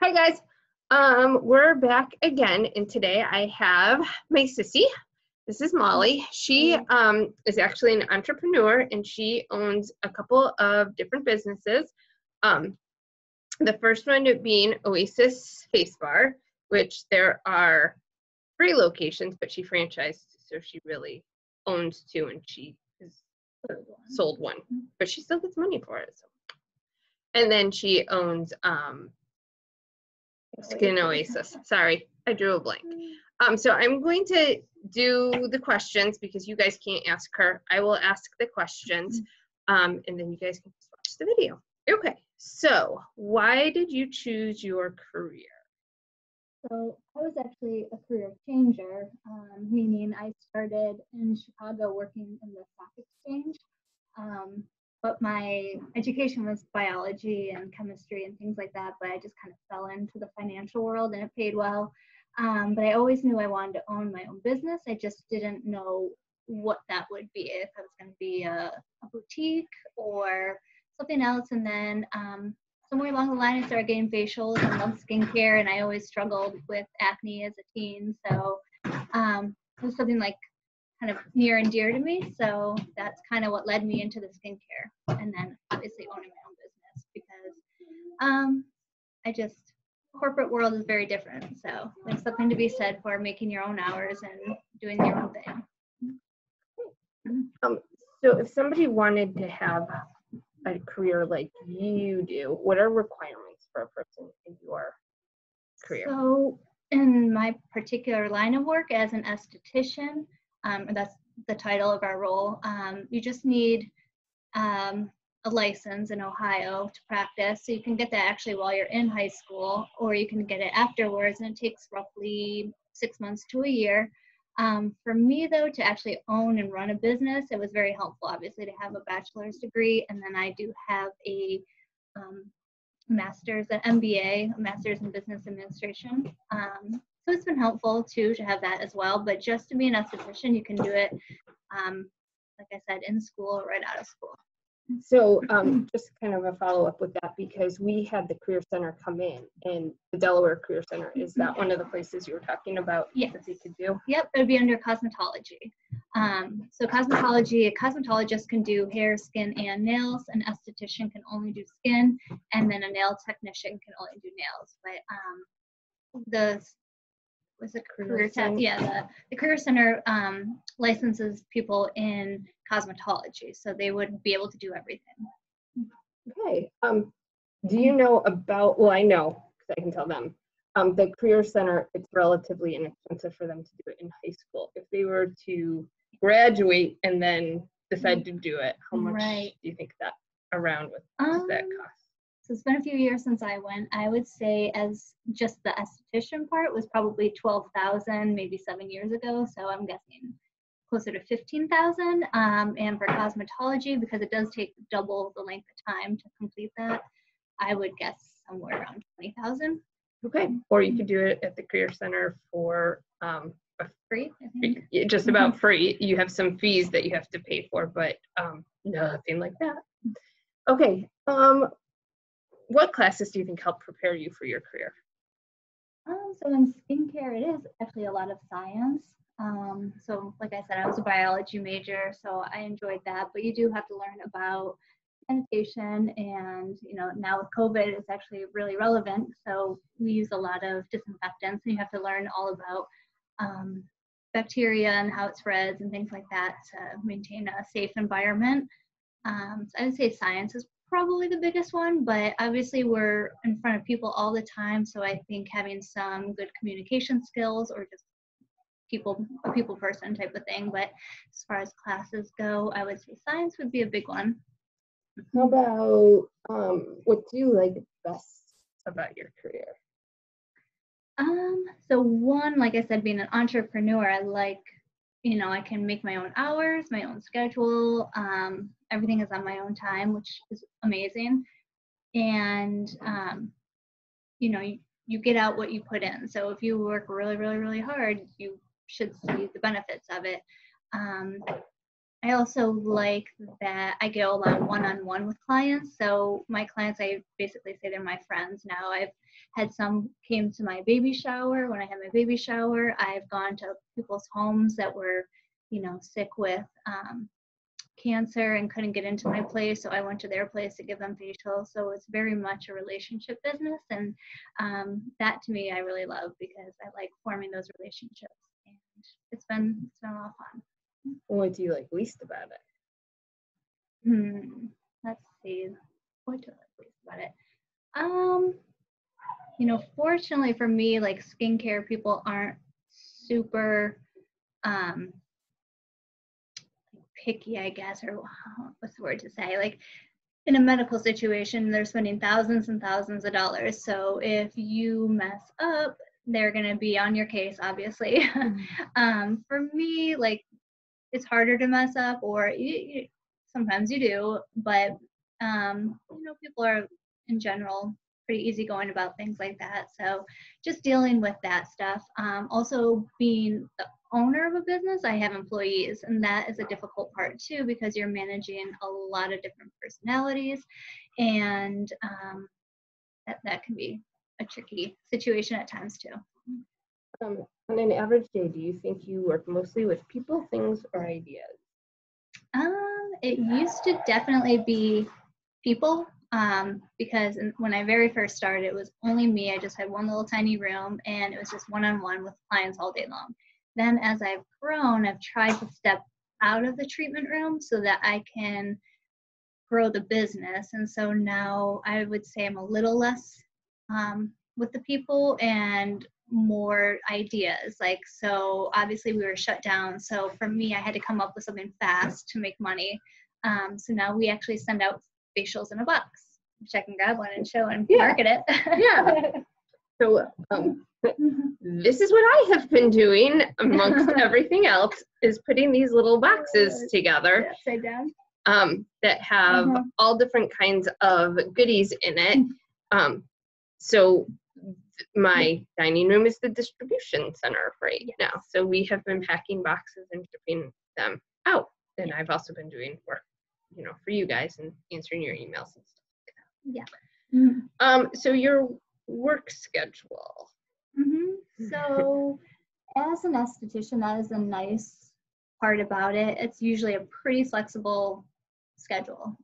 Hi guys, we're back again, and today I have my sissy. This is Molly. She is actually an entrepreneur, and she owns a couple of different businesses. The first one being Oasis Face Bar, which there are 3 locations, but she franchised, so she really owns 2, and she has sold one, but she still gets money for it. So. And then she owns Skin Oasis. Sorry, I drew a blank. So I'm going to do the questions because you guys can't ask her. I will ask the questions, and then you guys can just watch the video. Okay, so why did you choose your career? So I was actually a career changer, meaning I started in Chicago working in the stock exchange. But my education was biology and chemistry and things like that, but I just kind of fell into the financial world and it paid well. But I always knew I wanted to own my own business. I just didn't know what that would be, if it was going to be a boutique or something else. And then somewhere along the line, I started getting facials and loved skincare, and I always struggled with acne as a teen. So it was something like kind of near and dear to me. So that's kind of what led me into the skincare, and then obviously owning my own business because corporate world is very different. So there's something to be said for making your own hours and doing your own thing. So if somebody wanted to have a career like you do, what are requirements for a person in your career? So in my particular line of work as an esthetician, that's the title of our role, you just need a license in Ohio to practice. So you can get that actually while you're in high school, or you can get it afterwards, and it takes roughly 6 months to a year. For me, though, to actually own and run a business, it was very helpful, obviously, to have a bachelor's degree. And then I do have a master's, an MBA, a master's in business administration. So it's been helpful, too, to have that as well. But just to be an esthetician, you can do it, like I said, in school or right out of school. So just kind of a follow-up with that, because we had the Career Center come in, and the Delaware Career Center, is that one of the places you were talking about? Yes. That they could do? Yep, it would be under cosmetology. So cosmetology, a cosmetologist can do hair, skin, and nails. An esthetician can only do skin, and then a nail technician can only do nails. But the Career Center licenses people in cosmetology, so they would be able to do everything. Okay. Do you know about, well, I know, because I can tell them, the Career Center, it's relatively inexpensive for them to do it in high school. If they were to graduate and then decide to do it, how much do you think that does that cost? So it's been a few years since I went. I would say as just the esthetician part was probably $12,000 maybe 7 years ago. So I'm guessing closer to $15,000. And for cosmetology, because it does take double the length of time to complete that, I would guess somewhere around $20,000. Okay. Or you could do it at the Career Center for free. Just about free. You have some fees that you have to pay for, but nothing like that. Okay. What classes do you think help prepare you for your career? So in skincare, it is actually a lot of science. So like I said, I was a biology major, so I enjoyed that. But you do have to learn about sanitation, and now with COVID, it's actually really relevant. So we use a lot of disinfectants, and you have to learn all about bacteria and how it spreads and things like that to maintain a safe environment. So I would say science is probably the biggest one, but obviously we're in front of people all the time, so I think having some good communication skills or just a people person type of thing. But as far as classes go, I would say science would be a big one. How about what do you like best about your career? So one, like I said, being an entrepreneur, I like, I can make my own hours, my own schedule. Everything is on my own time, which is amazing. And, you get out what you put in. So if you work really, really, really hard, you should see the benefits of it. I also like that I go along one-on-one with clients. So my clients, I basically say they're my friends now. I've had some came to my baby shower when I had my baby shower. I've gone to people's homes that were, sick with cancer and couldn't get into my place. So I went to their place to give them facials. So it's very much a relationship business. And that to me, I really love because I like forming those relationships. And it's been a lot of fun. What do you like least about it? Let's see. What do I like least about it? Fortunately for me, like skincare people aren't super picky, I guess, or what's the word to say? Like in a medical situation, they're spending thousands and thousands of dollars. So if you mess up, they're going to be on your case, obviously. For me, like it's harder to mess up, or sometimes you do, but people are in general pretty easygoing about things like that. So just dealing with that stuff. Also being the owner of a business, I have employees, and that is a difficult part too because you're managing a lot of different personalities, and that can be a tricky situation at times too. On an average day, do you think you work mostly with people, things, or ideas? It used to definitely be people because when I very first started, it was only me. I just had one little tiny room, and it was just one-on-one with clients all day long. Then as I've grown, I've tried to step out of the treatment room so that I can grow the business. And so now I would say I'm a little less with the people and more ideas. Like, so obviously we were shut down. So for me, I had to come up with something fast to make money. So now we actually send out facials in a box, which I can grab one and show and market it. Yeah. So this is what I have been doing amongst everything else, is putting these little boxes together Upside down. that have all different kinds of goodies in it. So my dining room is the distribution center right now. So we have been packing boxes and shipping them out. And I've also been doing work, for you guys and answering your emails and stuff like that. Yeah. So your work schedule. So as an esthetician, that is a nice part about it. It's usually a pretty flexible schedule.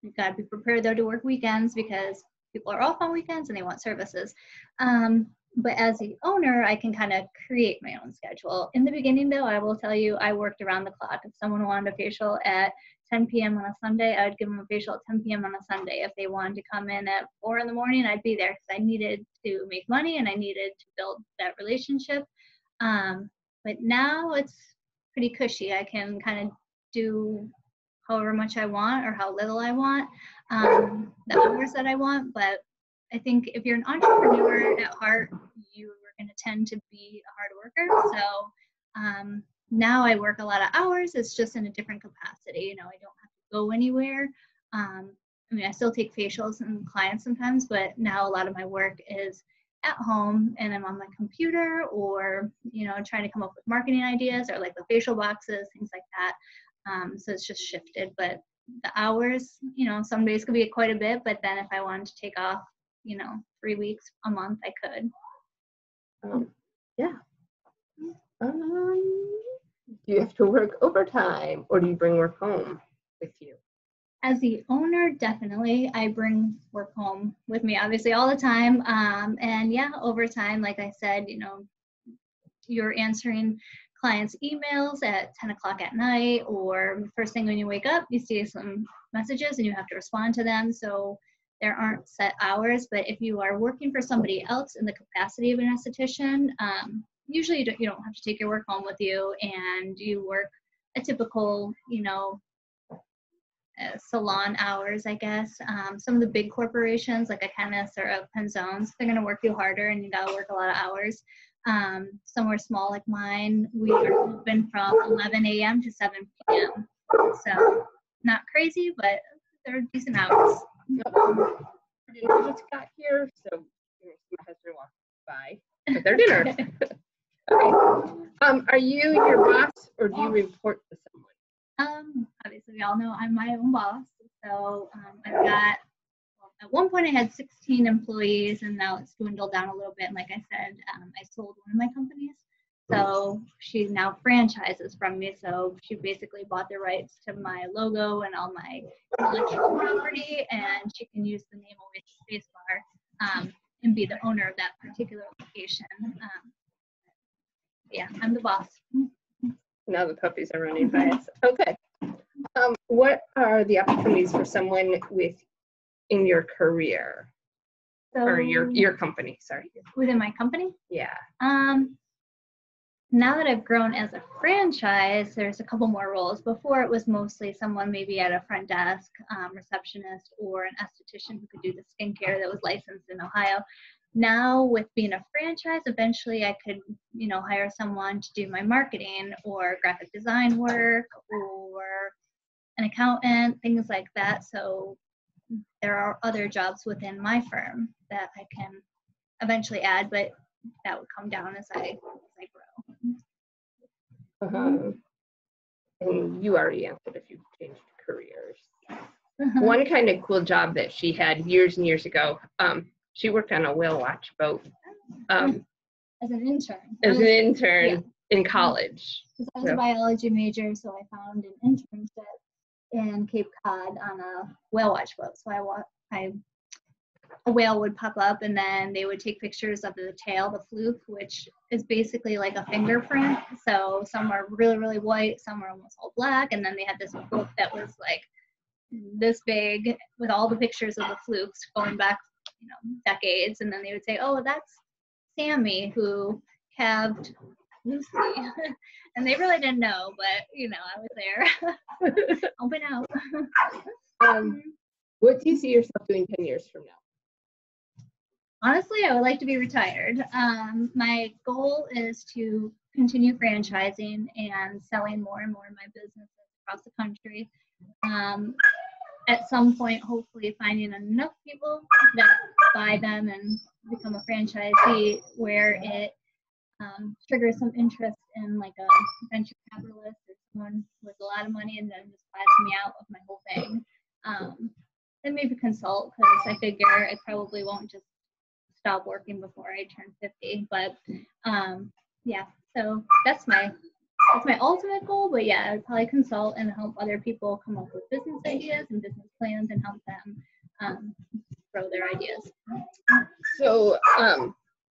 You've got to be prepared though to work weekends because people are off on weekends and they want services. But as the owner, I can kind of create my own schedule. In the beginning though, I will tell you, I worked around the clock. If someone wanted a facial at 10 p.m. on a Sunday, I'd give them a facial at 10 p.m. on a Sunday. If they wanted to come in at 4 in the morning, I'd be there because I needed to make money and I needed to build that relationship. But now it's pretty cushy. I can kind of do however much I want or how little I want, the hours that I want. But I think if you're an entrepreneur at heart, you are going to tend to be a hard worker. So now I work a lot of hours. It's just in a different capacity. I don't have to go anywhere. I still take facials and clients sometimes, but now a lot of my work is at home and I'm on my computer or, trying to come up with marketing ideas or like the facial boxes, things like that. So it's just shifted, but the hours, some days could be quite a bit, but then if I wanted to take off, 3 weeks, a month, I could. Yeah. Do you have to work overtime or do you bring work home with you? As the owner, definitely. I bring work home with me, obviously, all the time. And yeah, overtime, like I said, you're answering clients' emails at 10 o'clock at night, or first thing when you wake up, you see some messages and you have to respond to them. So there aren't set hours, but if you are working for somebody else in the capacity of an esthetician, usually you don't have to take your work home with you, and you work a typical, salon hours, I guess. Some of the big corporations, like Akenis or Penzones, they're going to work you harder and you got to work a lot of hours. Somewhere small like mine, we are open from 11 a.m. to 7 p.m. So not crazy, but they're decent hours. I just got here, so my husband walked by with their dinner. Okay. Are you your boss or do you report to someone? Obviously, we all know I'm my own boss. So I've got, well, at one point I had 16 employees, and now it's dwindled down a little bit. And like I said, I sold one of my companies. So she now franchises from me. So she basically bought the rights to my logo and all my intellectual property, and she can use the name Oasis Spacebar and be the owner of that particular location. Yeah, I'm the boss. Now the puppies are running by us. Okay. What are the opportunities for someone in your career or your company? Sorry. Within my company? Yeah. Now that I've grown as a franchise, there's a couple more roles. Before it was mostly someone maybe at a front desk, receptionist, or an esthetician who could do the skincare that was licensed in Ohio. Now with being a franchise, eventually I could, hire someone to do my marketing or graphic design work or an accountant, things like that. So there are other jobs within my firm that I can eventually add, but that would come down as I grow. And you already answered if you changed careers. One kind of cool job that she had years and years ago, she worked on a whale watch boat. As an intern. Yeah. In college. Because I was a biology major, so I found an internship in Cape Cod on a whale watch boat. So a whale would pop up, and then they would take pictures of the tail, the fluke, which is basically like a fingerprint. So some are really, really white, some are almost all black, and then they had this book that was like this big with all the pictures of the flukes going back, decades. And then they would say, oh, that's Sammy who calved Lucy. And they really didn't know, but I was there. Open out. What do you see yourself doing 10 years from now? Honestly, I would like to be retired. My goal is to continue franchising and selling more and more of my businesses across the country. At some point, hopefully finding enough people that buy them and become a franchisee where it triggers some interest in like a venture capitalist or someone with a lot of money and then just buys me out of my whole thing. Then maybe consult, because I figure I probably won't just stop working before I turn 50. But yeah, so that's my ultimate goal. But yeah, I'd probably consult and help other people come up with business ideas and business plans and help them grow their ideas. So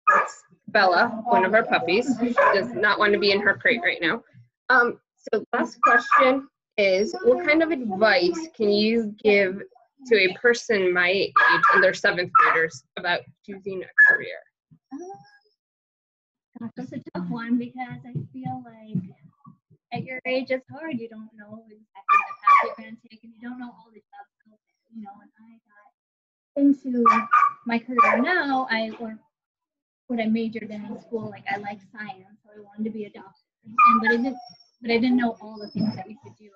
that's Bella, one of our puppies. She does not want to be in her crate right now. So last question is, what kind of advice can you give to a person my age, and they're 7th graders, about choosing a career? Gosh, that's a tough one, because I feel like at your age it's hard. You don't know exactly the path you're going to take, and you don't know all the jobs out there. When I got into my career now, what I majored in school, like I like science, so I wanted to be a doctor. But I didn't know all the things that you could do,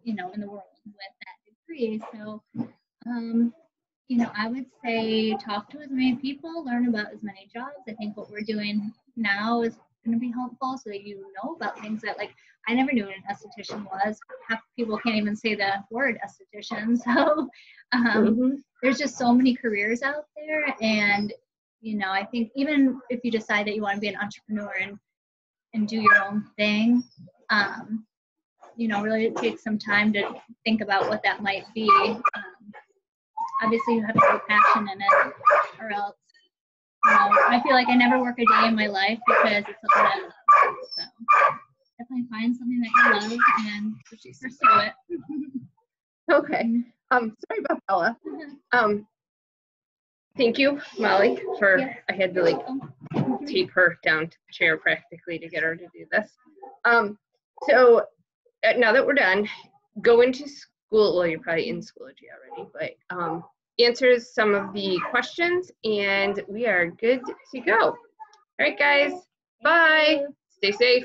in the world with that degree. So, I would say talk to as many people, learn about as many jobs. I think what we're doing now is going to be helpful, so that you know about things that, like, I never knew what an esthetician was. Half people can't even say the word esthetician. So there's just so many careers out there. And, I think even if you decide that you want to be an entrepreneur and do your own thing, really take some time to think about what that might be. Obviously, you have to have a passion in it, or else, I feel like I never work a day in my life because it's something I love. So definitely find something that you love and pursue it. Okay. Sorry about Bella. Thank you, Molly, for, I had to tape her down to the chair practically to get her to do this. So now that we're done, go into school. Well, you're probably in Schoology already, but answers some of the questions, and we are good to go. All right, guys. Bye. Stay safe.